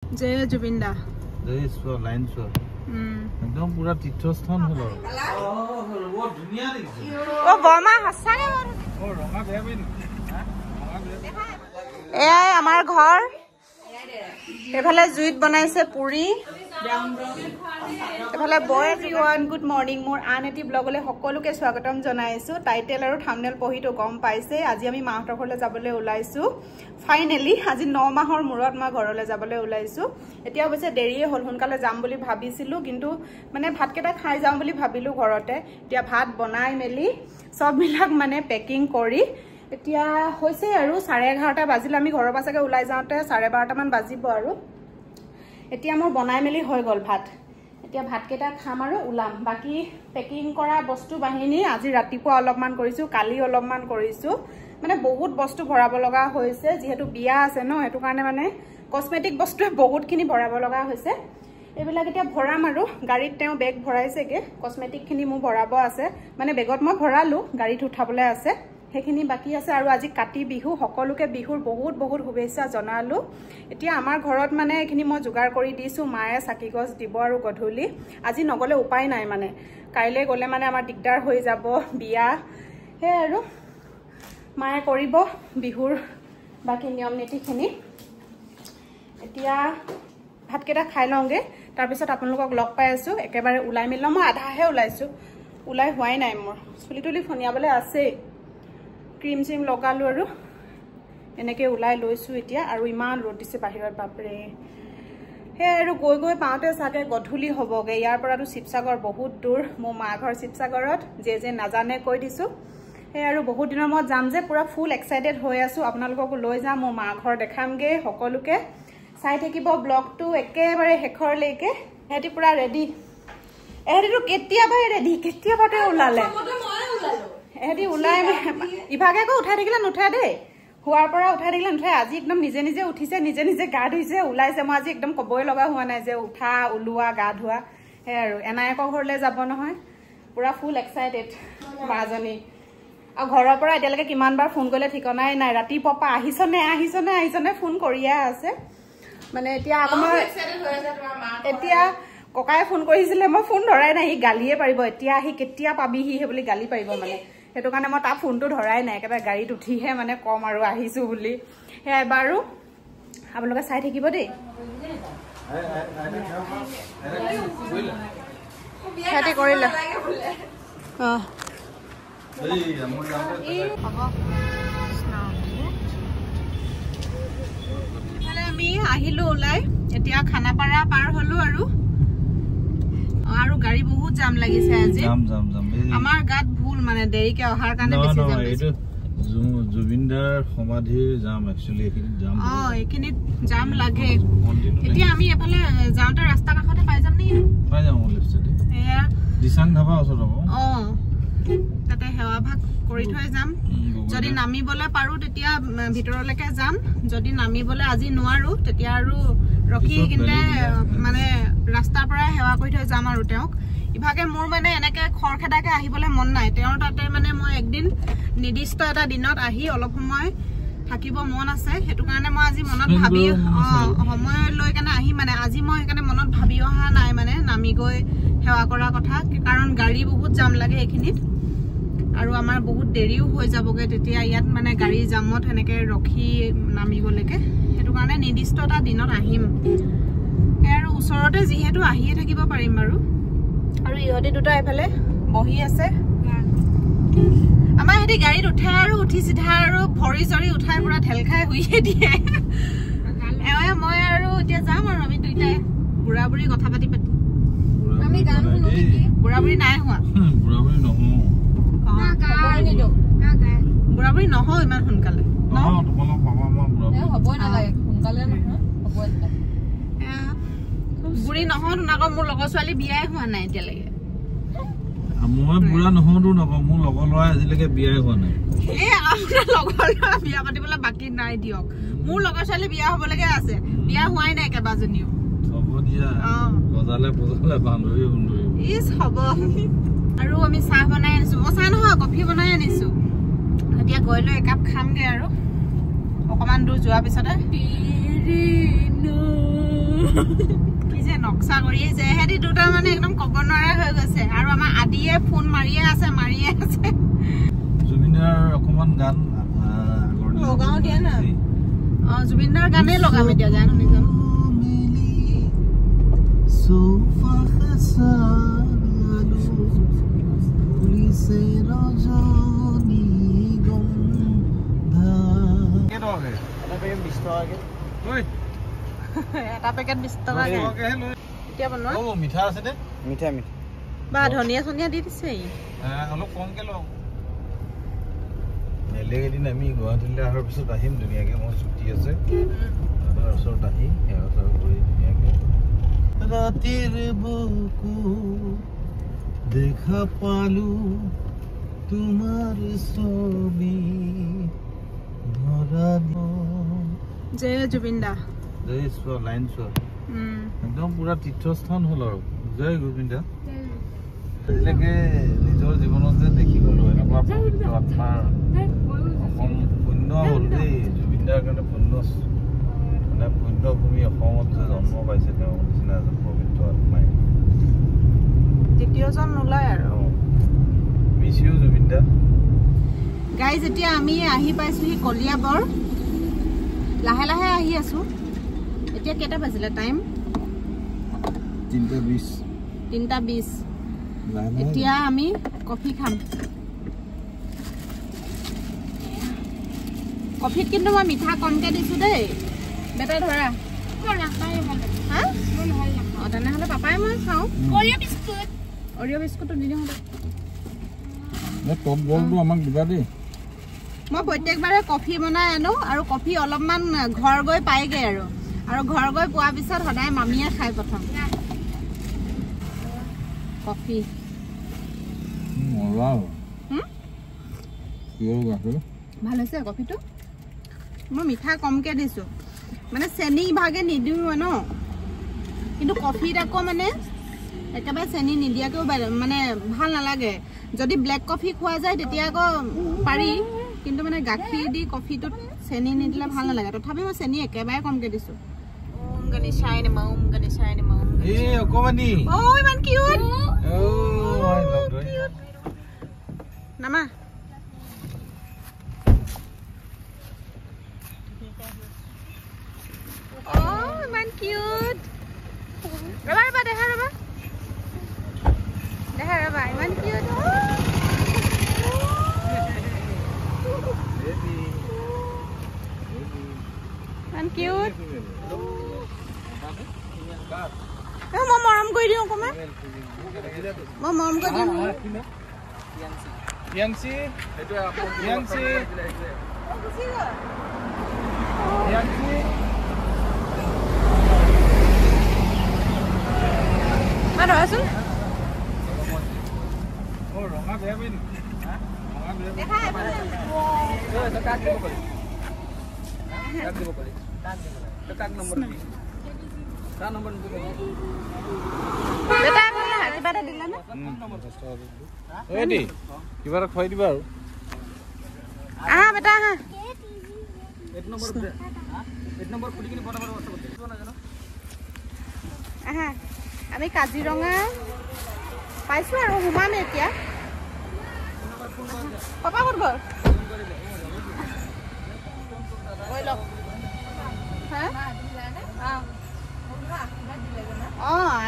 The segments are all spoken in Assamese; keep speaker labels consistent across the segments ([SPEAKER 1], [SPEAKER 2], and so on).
[SPEAKER 1] जय जुबिंदा
[SPEAKER 2] जय सो लाइन सो एकदम पूरा तीर्थस्थान हलो वो दुनिया देखि
[SPEAKER 1] ओ बर्मा हसागे
[SPEAKER 2] ओ रंगा देबे
[SPEAKER 1] এয়াই আমাৰ ঘৰ এফালে জুইত বনাইছে পুৰি এফালে বয় এভৰিৱান গুড মৰ্নিং মোৰ আন এটি ব্লগলে সকলোকে স্বাগতম জনাইছো টাইটেল আৰু থাম্বনেল পঢ়িটো গম পাইছে আজি আমি মাহঁতৰ ঘৰলৈ যাবলৈ ওলাইছো ফাইনালি আজি 9 মাহৰ মূৰত মই ঘৰলৈ যাবলৈ ওলাইছো এতিয়া অৱশ্যে দেৰিয়ে হ'ল সোনকালে যাম বুলি ভাবিছিলো কিন্তু মানে ভাতকেটা খাই যাম বুলি ভাবিলো ঘৰতে এতিয়া ভাত বনাই মেলি সব মিলাক মানে পেকিং কৰি এতিয়া হৈছে আৰু 11:30 বাজিল আমি ঘৰৰ পাছকে ওলাই যাওঁতে 12:30 মান বাজিব আৰু এতিয়া মোৰ বনাই মেলি হৈ গল ভাত এতিয়া ভাতকেটা খাম আৰু উলাম বাকি পেকিং কৰা বস্তু বাহিনী আজি ৰাতিপুৱা অলপমান কৰিছো কালি অলপমান কৰিছো মানে বহুত বস্তু ভৰাব লগা হৈছে যেহেতু বিয়া আছে ন এটো কাৰণে মানে কসমেটিক বস্তু বহুতখিনি ভৰাব লগা হৈছে এবিলাক এতিয়া ভৰাম আৰু গাড়ীত তেও বেগ ভৰাইছেগে কসমেটিক খিনি মু ভৰাব আছে মানে বেগত মই ভৰালো গাড়ীত উঠাবলৈ আছে হেখিনি বাকি আছে আৰু আজি কাটি বিহু সকলোকে বিহুৰ বহুত বহুত শুভেচ্ছা জনালো এতিয়া আমাৰ ঘৰত মানে এখিনি মই যোগাৰ কৰি দিছো মায়ে সাকি গছ দিব আৰু গধুলি আজি নগলে উপায় নাই মানে কাইলে গলে মানে আমাৰ দিগদাৰ হৈ যাব বিয়া হে আৰু মায়ে কৰিব বিহুৰ বাকি নিয়ম নীতিখিনি এতিয়া ভাতকেটা খাই লওঁগে তাৰ পিছত আপোনালোকক লগ পাই আছো একেবাৰে উলাই মিল মই আধাহে উলাইছো উলাই হোৱাই নাই মোৰ চুলিটুলি ফনিয়াবলৈ আছে ক্ৰীম চিম লগালো আৰু এনেকে উলাই লৈছো এতিয়া আৰু ইমান ৰ'দ দিছে বাহিৰত বাপৰে হে আৰু গৈ গৈ পাওঁতে সাকে গধুলি হবগে ইয়াৰ পৰাটো শিৱসাগৰ বহুত দূৰ মোৰ মা ঘৰ শিৱসাগৰত যে নাজানে কৈ দিছো হে আৰু বহুত দিনৰ মই যাম যে পুৰা ফুল এক্সাইটেড হৈ আছো আপোনালোকক লৈ যাম মোৰ মা ঘৰ দেখামগে সকলোকে চাই থাকিব ব্লগটো একেবাৰে হেখৰলৈকে হেতি পুৰা ৰেডি এহেতিটো কেতিয়াবাই ৰেডি কেতিয়াবাতে ওলালে এহেতি উলাই ইভাগে কো উঠাই থাকিলে নুঠাই দেই হুৱাৰ পৰা উঠাই থাকিলে নুঠাই আজি একদম নিজে নিজে উঠিছে নিজে নিজে গা ধুইছে ওলাইছে মই আজি একদম কবই লগা হোৱা নাই যে উঠা উলুৱা গা ধোৱা হে আৰু এনায়কৰ ঘৰলৈ যাব নহয় পুৰা ফুল এক্সাইটেড বাজনী আৰু ঘৰৰ পৰা এতিয়ালৈকে কিমান বাৰ ফোন কৰিলে ঠিকনাই নাই ৰাতি পপা আহিছনে ফোন কৰিয়া আছে মানে এতিয়া আমাৰ এতিয়া ককাই ফোন কৰিছিলে মই ফোন ধৰাই নাই গালিয়ে পাৰিব এতিয়া আহি কেতিয়া পাবিহি হে বুলি গালি পাৰিব মানে হেতু কাৰণে মই তা ফোনটো ধৰাই নাই একেবাৰে গাড়ীত উঠিহে মানে কম আৰু আহিছো বুলি হে এবাৰো আপোনালোকে চাই থাকিব দেই হেতি কৰিলে আমি আহিলো ওলাই এতিয়া খানাপাৰা পাৰ হলো আৰু গাড়ী বহুত জাম লাগিছে আজি আমাৰ গাত ভুল মানে দেৰিকে অহাৰ কাৰণে বেছি জাম লাগিছে
[SPEAKER 2] জুবিন্দাৰ সমাধিৰ জাম একচুয়ালি এখিনি জাম
[SPEAKER 1] এখিনি জাম লাগে এতিয়া আমি এফালে যাওঁতে ৰাস্তা কাষতে পাই যাম নি
[SPEAKER 2] পাই যাম অলৰেডি এয়া দিশাং ধাবা ওচৰত হ'ব
[SPEAKER 1] তাতে হেৱা ভাগ কৰি থৈ যাম যদি নামিবলে পাৰো তেতিয়া ভিতৰলৈকে যাম যদি নামিবলে আজি নোৱাৰো তেতিয়া আৰু ৰখি কিনে মানে ৰাস্তাৰ পৰা হেৱা কৰি থৈ যাম আৰু তেওঁক ইভাগে মোৰ মানে এনেকে খৰখেদাকে আহিবলে মন নাই তেওঁৰ তাতে মানে মই একদিন নিৰ্দিষ্ট এটা দিনত আহি অলপ সময় থাকিব মন আছে হেতু কাৰণে মই আজি মনত ভাবি সময় লৈ কেনে আহি মানে আজি মই এখানে মনত ভাবি অহা নাই মানে নামি গৈ হেৱা কৰা কথা কাৰণ গাড়ী বহুত জাম লাগে এখিনিত আৰু আমাৰ বহুত দেৰিও হৈ যাবগে তেতিয়া ইয়াত মানে গাড়ী জামত এনেকে ৰখি নামিবলৈকে হেতু কাৰণে নিৰ্দিষ্ট এটা দিনত আহিম আৰু ওচৰতে যিহেতু আহিয়ে থাকিব পাৰিম আৰু ইহতি দুটা এফালে বহি আছে আমাৰ হেতি গাড়ীত উঠে আৰু উঠি সিধা আৰু ভৰি জৰি উঠাই পুৰা ঢেল খাই হুইয়ে দিয়ে মই আৰু এতিয়া যাম আৰু আমি দুইটাই বুঢ়া বুঢ়ী কথা পাতি আমি গান শুনো নেকি বুঢ়া বুঢ়ী নাই হোৱা বুঢ়া বুঢ়ী নহয় ইমান সোনকালে হ'বই নালাগে সোনকালে বুঢ়ী নহয় আকৌ মোৰ লগৰ ছোৱালী বিয়াই হোৱা নাই এতিয়ালৈকে
[SPEAKER 2] মই বুঢ়া নহওঁতো নকওঁ মোৰ লগৰ ল'ৰা আজিলৈকে বিয়াই হোৱা নাই
[SPEAKER 1] আপোনাৰ লগৰ ল'ৰা বিয়া পাতিবলৈ বাকী নাই দিয়ক মোৰ লগৰ ছোৱালী বিয়া হ'বলৈকে আছে বিয়া হোৱাই নাই কেইবাজনীও
[SPEAKER 2] হ'ব দিয়া বজালে বান্ধৱী সুন্দৰী
[SPEAKER 1] ইছ হ'ব আৰু আমি চাহ বনাই আনিছো চাহ নহয় কফি বনাই আনিছো এতিয়া গৈ লৈ একাপ খামগে আৰু অকমান দূৰ যোৱাৰ পিছতে কি যে নকশা কৰি আছে হেদি দুটা মানে একদম কব নোৱাৰা হৈ গৈছে আৰু আমাৰ আদিয়ে ফোন মাৰিয়ে আছে
[SPEAKER 2] জুবিনৰ অকমান গান
[SPEAKER 1] লগাও দিয়া না জুবিনৰ গানে লগাম এতিয়া গান শুনি যাম
[SPEAKER 2] সোফা খসালু পুলিশে রজনী গন্ধা কেডকে এটা পেকেট 20 টাকা কে ওই
[SPEAKER 1] এটা পেকেট 20 টাকা কে এতিয়া বনোৱা
[SPEAKER 2] ও মিঠা আছে নে মিঠা
[SPEAKER 1] বা ধনিয়া ধনিয়া দি দিছে
[SPEAKER 2] অলপ কমকে লও এলেদিন আমি গুৱাহাটীলৈ অহাৰ পিছত আহিম ধুনীয়াকে মোৰ ছুটি আছে তাৰ ওচৰত আহি হেওচৰ কৰি ধুনীয়াকে ৰাতিৰ বুকু দেখা পালো তোমাৰ ছবি ধৰা
[SPEAKER 1] জয় জুবিনদা
[SPEAKER 2] জয় সো লাইন সো একদম পুৰা তীৰ্থস্থান হল আৰু জয় গোবিন্দা আজিলৈকে নিজৰ জীৱনতে দেখি গলো এনেকুৱা পবিত্ৰ আত্মাৰ অসম পুণ্য হ'ল দেই জুবিনদাৰ কাৰণে পুণ্য মানে পুণ্যভূমি অসমত যে জন্ম পাইছে তেওঁ নিচিনা এজন পবিত্ৰ আত্মাই
[SPEAKER 1] দ্বিতীয়জন নোলায় আৰু
[SPEAKER 2] মিছ ইউ জুবিনদা
[SPEAKER 1] গাইজ এতিয়া আমি আহি পাইছোহি কলিয়াবৰ লাহে লাহে আহি আছো এতিয়া কেইটা বাজিলে টাইম 3:20 এতিয়া আমি কফি খাম কফিত কিন্তু মই মিঠা কমকে দিছো দেই বেটা ধৰা তেনেহ'লে পাপাই মই খাওঁ অৰিঅ' বিস্কুটটো দি দিওঁ
[SPEAKER 2] আমাক দিবা দেই
[SPEAKER 1] মই প্ৰত্যেকবাৰে কফি বনাই আনো আৰু কফি অলপমান ঘৰ গৈ পাইগে আৰু ঘৰ গৈ পোৱাৰ পিছত সদায় মামীয়ে খাই প্ৰথম কফি ভাল হৈছে কফিটো মই মিঠা কমকে দিছো মানে চেনি ভাগে নিদিওঁ ন কিন্তু কফিত আকৌ মানে একেবাৰে চেনি নিদিয়াকেও মানে ভাল নালাগে যদি ব্লেক কফি খোৱা যায় তেতিয়া আকৌ পাৰি কিন্তু মানে গাখীৰ দি কফিটোত চেনি নিদিলে ভাল নালাগে তথাপি মই চেনি একেবাৰে কমকে দিছো গণেশাই নমঃ এই অকমানি ও ইমান cute O I love it নামা ও ইমান কিউট ৰবা দেখা ৰবা ইমান কিউট ইমান কিউট মই মৰম কৰি দিওঁ অকমান মই মৰম কৰি দিওঁ
[SPEAKER 2] ইয়াংচি
[SPEAKER 1] ধৰাচোন
[SPEAKER 2] ৰঙা বেয়াবিন কিবা এটা খুৱাই দিবা আৰু
[SPEAKER 1] আহা বেটা আহা আমি কাজিৰঙা পাইছো আৰু সোমাম এতিয়া পাপা ক'ত গ'ল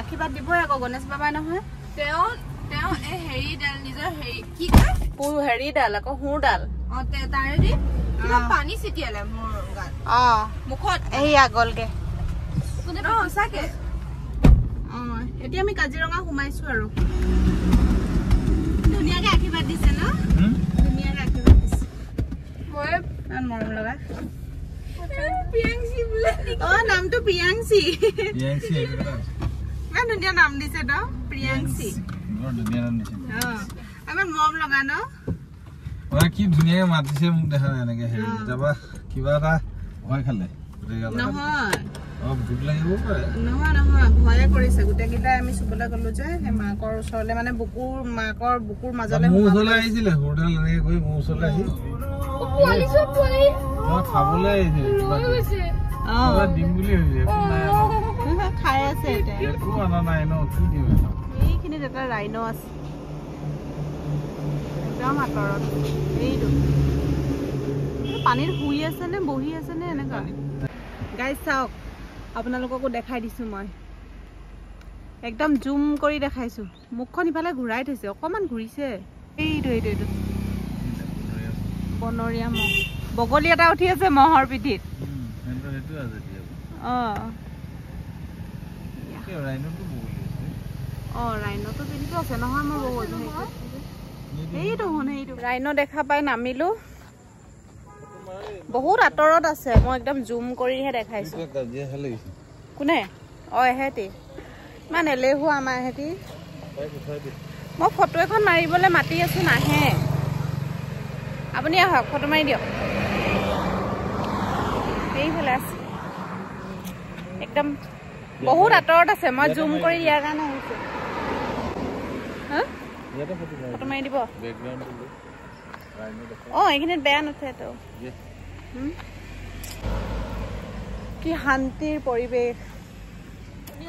[SPEAKER 1] আশীৰ্বাদ দিবই আকৌ গণেশ বাবাই নহয় তেওঁ হেৰিডাল নিজৰ হেৰি কি কয় হেৰিডাল আকৌ সুৰডাল তাৰেদি পানী ছিটিয়ালে মোৰ গাত মুখত এইয়া গ'লগে সঁচাকে এতিয়া আমি কাজিৰঙা সোমাইছো আৰু ধুনীয়াকে আশীৰ্বাদ দিছে ন ধুনীয়াকে আশীৰ্বাদ দিছে মই মৰম লগা নামটো প্ৰিয়াংশী ইমান ধুনীয়া নাম দিছে ন প্ৰিয়াংশী ইমান মৰম লগা ন
[SPEAKER 2] কি ধুনীয়াকে মাতিছে মোক দেখা নাই এনেকে হেৰি যাবা কিবা এটা ভয় খালে
[SPEAKER 1] নহয়
[SPEAKER 2] ভোক লাগিব পাৰে
[SPEAKER 1] নহয় ভয়ে কৰিছে গোটেইকেইটাই আমি চুবলৈ গলো যে সেই মাকৰ ওচৰলে মানে মাকৰ বুকুৰ মাজলে
[SPEAKER 2] মোৰ ওচৰলৈ আহিছিলে হোটেল এনেকে গৈ মোৰ ওচৰলৈ আহি খাবলৈ আহিছিলে কিবা দিম বুলি ভাবিছে আনা নাই ন কি দিম
[SPEAKER 1] এইখিনিত এটা ৰাইনো আছে একদম আঁতৰত এইটো পানীৰ শুই আছে নে বহি আছে নে এনেকুৱা গাইজ চাওক আপোনালোককো দেখাই দিছোঁ মই একদম জুম কৰি দেখাইছোঁ মুখখন ইফালে ঘূৰাই থৈছে অকণমান ঘূৰিছে এইটো এইটো এইটো বনৰীয়া মহ বগলী এটা উঠি আছে মহৰ পিঠিত ৰাইনটো পিঠিটো আছে নহয় মই এইটো শুনে এইটো ৰাইনো দেখা পাই নামিলো বহুত আঁতৰত আছে মই একদম জুম কৰিহে দেখাইছো কোনে এহেঁতি ইমান এলেহুৱা আমাৰ এহেঁতি মই ফটো এখন মাৰিবলৈ মাতি আছো নাহে আপুনি আহক ফটো মাৰি দিয়ক এইফালে আছে একদম বহুত আঁতৰত আছে মই জুম কৰি ইয়াৰ কাৰণে আহিছো ফটো মাৰি দিব এইখিনিত বেয়া নুঠে তো কি শান্তিৰ পৰিৱেশ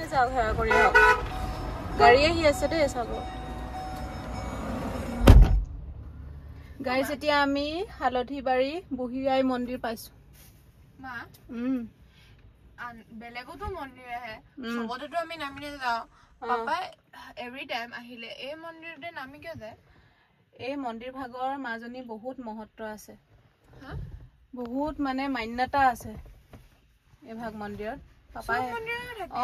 [SPEAKER 1] যাওক সেৱা কৰি আহক গাড়ী আহি আছে দেই চাব গাইজ এতিয়া আমি হালধিবাৰী বুঢ়ী আই মন্দিৰ পাইছো
[SPEAKER 3] বেলেগতো মন্দিৰ আহে চবতেতো আমি নামি নাযাওঁ পাপাই এভৰি টাইম আহিলে এই মন্দিৰতে নামি কিয় যায়
[SPEAKER 1] এই মন্দিৰ ভাগৰ মাজনী বহুত মহত্ব আছে বহুত মানে মান্যতা আছে এই ভাগ মন্দিৰত পাপাই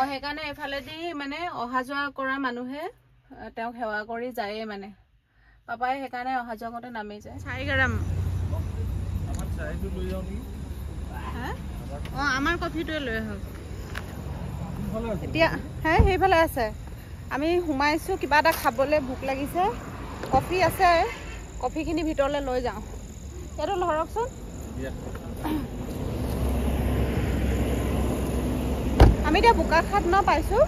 [SPEAKER 1] সেইকাৰণে এফালেদি মানে অহা যোৱা কৰা মানুহে তেওঁক সেৱা কৰি যায়ে মানে পাপাই সেইকাৰণে অহা যোৱা কৰোঁতে নামি যায় চাৰিগ্ৰাম আমাৰ কফিটোৱে লৈ আহক এতিয়া সেইফালে আছে আমি সোমাইছোঁ কিবা এটা খাবলৈ ভোক লাগিছে কফি আছে কফিখিনি ভিতৰলৈ লৈ যাওঁ এইটো ধৰকচোন আমি এতিয়া বোকাখাট ন পাইছোঁ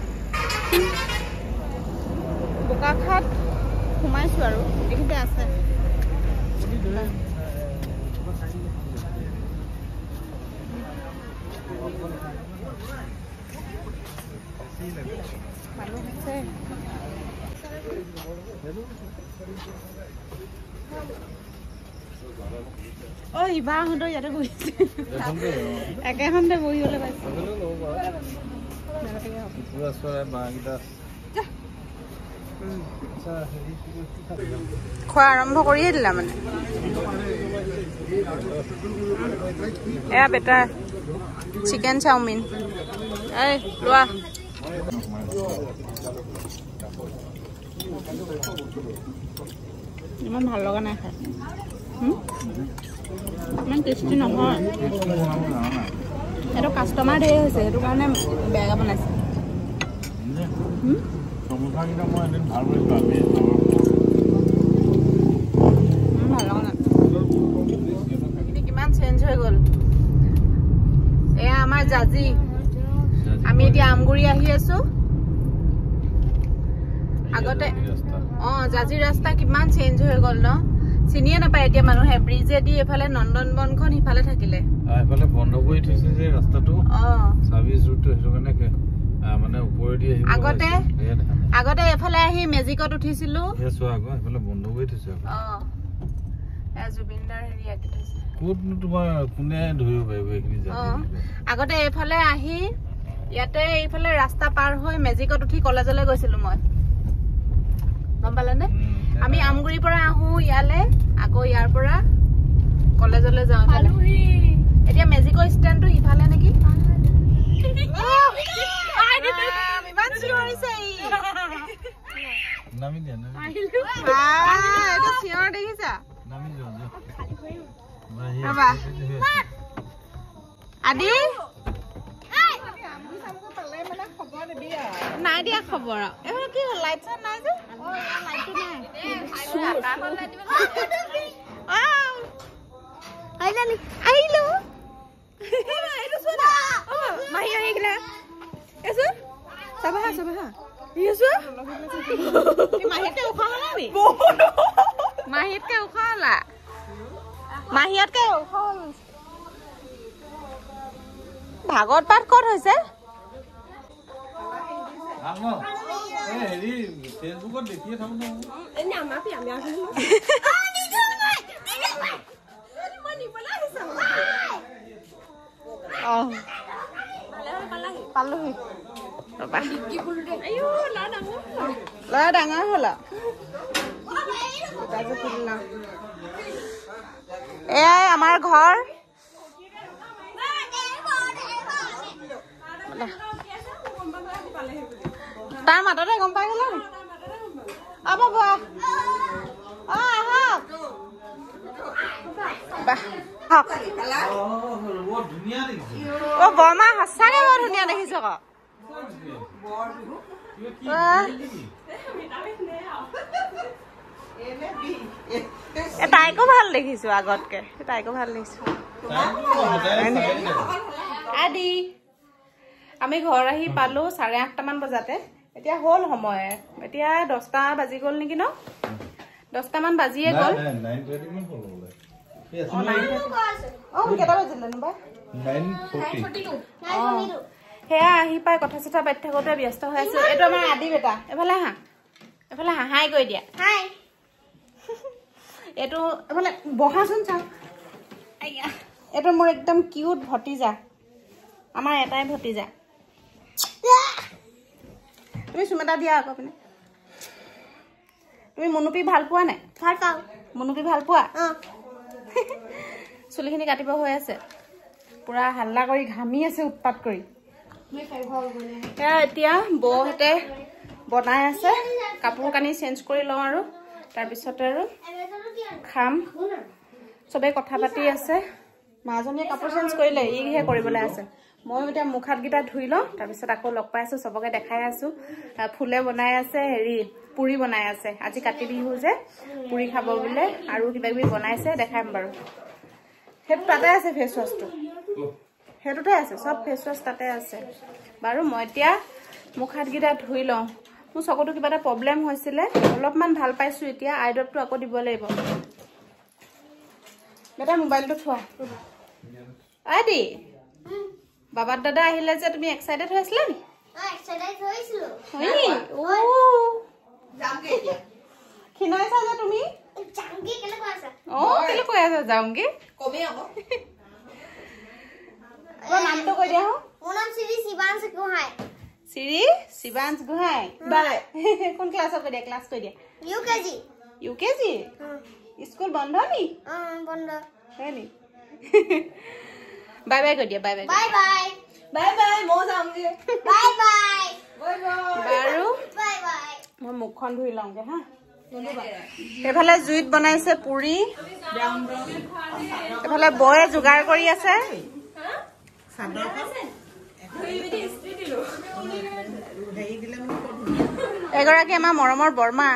[SPEAKER 1] বোকাখাট সোমাইছোঁ আৰু এইখিনিতে আছে মানুহ আছে ইবাহঁতৰ ইয়াতে বহিছে একেখনতে বহিবলৈ পাইছে খোৱা আৰম্ভ কৰিয়ে দিলা মানে এয়া বেটা চিকেন চাওমিন এই লোৱা ইমান ভাল লগা নাই খাই ইমান টেষ্টি নহয় এইটো কাষ্টমাৰ ধেৰ হৈছে সেইটো কাৰণে বেয়াকৈ বনাইছে ভাল লগা নাই কিমান চেঞ্জ হৈ গ'ল এয়া আমাৰ জাজি আমি এতিয়া আমগুৰি আহি আছো আগতে জাজি ৰাস্তা কিমান চেঞ্জ হৈ গ'ল ন চিনিয়ে নাপায় এতিয়া মানুহে ব্ৰিজেদি এফালে নন্দন বনখন সিফালে থাকিলে
[SPEAKER 2] এফালে বন্ধ কৰি থৈছে যে ৰাস্তাটো সাৰ্ভিস ৰুটটো সেইটো কাৰণে মানে ওপৰেদি আহিব
[SPEAKER 1] আগতে এফালে আহি মেজিকত উঠিছিলো
[SPEAKER 2] এফালে বন্ধ কৰি থৈছে
[SPEAKER 1] জুবিনদাৰ হেৰি আঁকি থৈছে
[SPEAKER 2] ক'তনো তোমাৰ কোনে ধৰিব পাৰিব এইখিনি
[SPEAKER 1] আগতে এইফালে আহি ইয়াতে এইফালে ৰাস্তা পাৰ হৈ মেজিকত উঠি কলেজলৈ গৈছিলো মই গম পালেনে আমি আমগুৰিৰ পৰা আহো ইয়ালে আকৌ ইয়াৰ পৰা কলেজলৈ যাওঁ এতিয়া মেজিকৰ ষ্টেণ্ডটো ইফালে নেকি নাই দিয়া খবৰ এইফালে কি হ'ল লাইট চাইট নাই যে আহিলো মাহী আহিলা চাবা চাবা মাহীতকে উশাহ হলা নি মাহীতকে উশাহ হলা মাহীতকে উশাহ হল ভাগত পাত ক'ত হৈছে
[SPEAKER 2] হেৰি ফেচবুকত দেখিয়ে থাকো ন
[SPEAKER 1] পালোহি ল'ৰা ডাঙৰ হ'ল এয়াই আমাৰ ঘৰ তাৰ মাততে গম পাই গ'ল বৰমা সঁচাকে বৰ ধুনীয়া দেখিছ আকৌ তাইকো ভাল দেখিছো আগতকে তাইকো ভাল দেখিছো আদি আমি ঘৰ আহি পালো 8:30 মান বজাতে এতিয়া হ'ল সময় এতিয়া 10টা বাজি গ'ল নেকি ন 10টা মান বাজিয়ে গ'ল কেইটা বাজিলে নো বাই 9:42 সেয়া আহি পাই কথা চথা পাতি থাকোতে ব্যস্ত হৈ আছো এইটো আমাৰ আদি বেটা এফালে হাই কৈ দিয়া হাই এইটো এফালে বহাচোন চাওঁ এইটো মোৰ একদম কিউট ভতিজা আমাৰ এটাই ভতিজা তুমি চুমেটা দিয়া আকৌ পিনে তুমি মুনুপি ভাল পোৱা নাই ভাল পাওঁ মুনুপি ভাল পোৱা চুলিখিনি কাটিব হৈ আছে পুৰা হাল্লা কৰি ঘামি আছে উৎপাত কৰি এতিয়া বৌহঁতে বনাই আছে কাপোৰ কানি চেঞ্জ কৰি লওঁ আৰু তাৰপিছতে আৰু খাম চবে কথা পাতি আছে মাজনীয়ে কাপোৰ চেঞ্জ কৰিলে ইহে কৰিবলৈ আছে মই এতিয়া মুখ হাতকেইটা ধুই লওঁ তাৰপিছত আকৌ লগ পাই আছো চবকে দেখাই আছো ফুলে বনাই আছে হেৰি পুৰি বনাই আছে আজি কাতি বিহু যে পুৰি খাব বোলে আৰু কিবা কিবি বনাইছে দেখাম বাৰু সেইটো তাতে আছে ফেচ ৱাছটো সেইটোতে আছে সব ফেচ ৱাছ তাতে আছে বাৰু মই এতিয়া মুখ হাতকেইটা ধুই লওঁ মোৰ চকুটো কিবা এটা প্ৰব্লেম হৈছিলে অলপমান ভাল পাইছো এতিয়া আই ড্ৰপটো আকৌ দিব লাগিব বেটা মোবাইলটো থোৱা আদি বাবাৰ দাদা আহিলে যে তুমি এক্সাইটেড হৈছিলা নি
[SPEAKER 4] এক্সাইটেড হৈছিলো
[SPEAKER 1] হয়নি ও যামগে এতিয়া খিনাইছা যে তুমি
[SPEAKER 4] যামগে কেলে কৈ আছা
[SPEAKER 1] কেলে কৈ আছা যামগে কমে আকৌ নামটো কৈ দিয়া
[SPEAKER 4] মোৰ নাম শ্ৰী শিৱাংশ গোহাঁই
[SPEAKER 1] শ্ৰী শিৱাংশ গোহাঁই বাই কোন ক্লাছত কৈ দিয়া ক্লাছ কৈ দিয়া ইউকেজি স্কুল বন্ধ নি
[SPEAKER 4] বন্ধ
[SPEAKER 1] হয়নি বাই বাই কৈ দিয়া bye bye
[SPEAKER 4] bye bye
[SPEAKER 1] bye bye মই যামগে
[SPEAKER 4] বাই বাই
[SPEAKER 1] বাৰু
[SPEAKER 4] বাই বাই
[SPEAKER 1] মই মুখখন ধুই লওঁগে হা এফালে জুইত বনাইছে পুৰি এফালে বয়ে যোগাৰ কৰি আছে এগৰাকী আমাৰ মৰমৰ বৰমা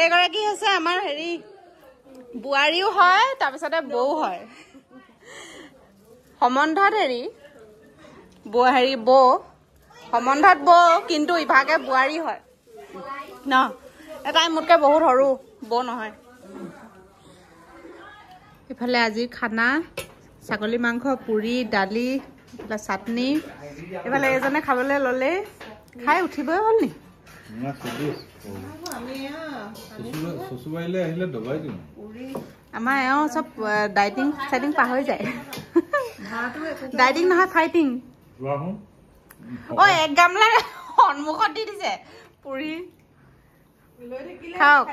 [SPEAKER 1] এগৰাকী হৈছে আমাৰ হেৰি বোৱাৰীও হয় তাৰপিছতে বৌ হয় সম্বন্ধত হেৰি বৌ সম্বন্ধত বৌ কিন্তু ইভাগে বোৱাৰী হয় ন এটাই মোতকে বহুত সৰু বৌ নহয় ইফালে আজি খানা ছাগলী মাংস পুৰি দালি চাটনি এফালে এজনে খাবলৈ ললে খাই উঠিবই হ'ল নি আমাৰ চব ডাইটিং চাইটিং পাহৰি যায় ডাইটিং নহয় ফাইটিং এক গামলা সন্মুখত দি দিছে পুৰি খাওক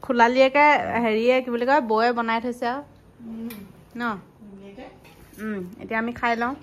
[SPEAKER 1] খোলালিয়েকে হেৰিয়ে কি বুলি কয় বৌয়ে বনাই থৈছে আৰু ন এতিয়া আমি খাই লওঁ